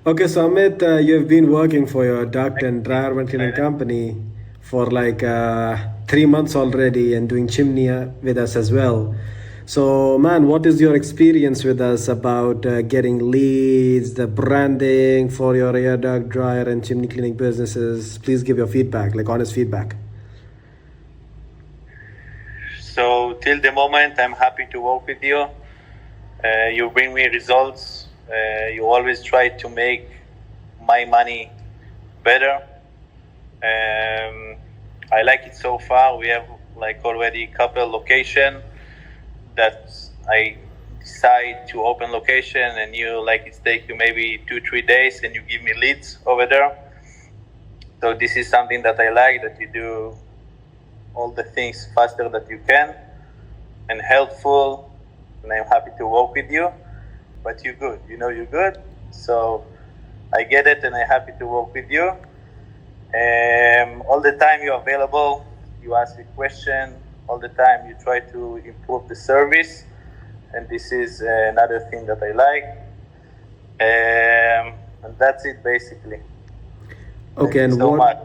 Okay, so Amit, you've been working for your duct and dryer cleaning company for like 3 months already and doing chimney with us as well. So, man, what is your experience with us about getting leads, the branding for your air duct, dryer, and chimney cleaning businesses? Please give your feedback, like honest feedback. So till the moment, I'm happy to work with you. You bring me results. You always try to make my money better. I like it so far. We have like already a couple location that I decide to open location, and you like it take you maybe 2-3 days, and you give me leads over there. So this is something that I like, that you do all the things faster that you can and helpful, and I'm happy to work with you. But you're good, you're good. So I get it, and I'm happy to work with you. All the time you're available, you ask a question, all the time you try to improve the service, and this is another thing that I like. And that's it basically. Okay, Thank and you so what? much.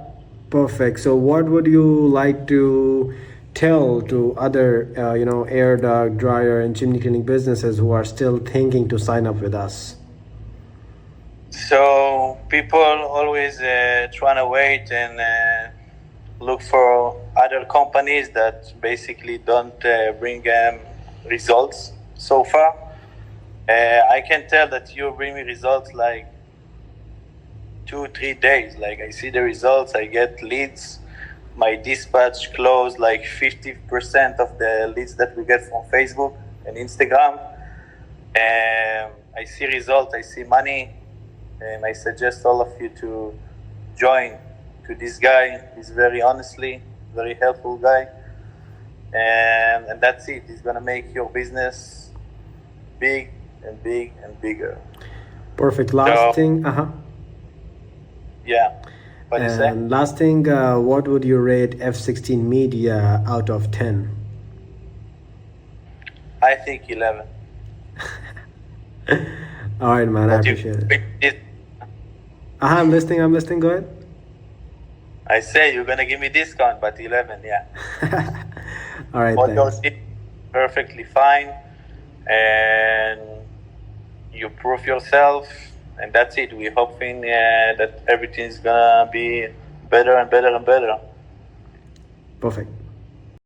Perfect. So, what would you like to tell to other, air duct, dryer, and chimney cleaning businesses who are still thinking to sign up with us? So people always trying to wait and look for other companies that basically don't bring results so far. I can tell that you bring me results like 2-3 days. Like I see the results, I get leads. My dispatch closed like 50% of the leads that we get from Facebook and Instagram. I see results, I see money, and I suggest all of you to join to this guy. He's very honestly, very helpful guy, and that's it. He's gonna make your business big and big and bigger. Perfect. Last thing, Yeah. What you say? and last thing, what would you rate F16 Media out of 10? I think 11. All right, man. I But you, appreciate it. it, I'm listening. I'm listening. Go ahead. I say you're gonna give me discount, but 11, yeah. All right, All thanks. those perfectly fine, and you prove yourself, and that's it. We're hoping that everything's gonna be better and better and better. Perfect.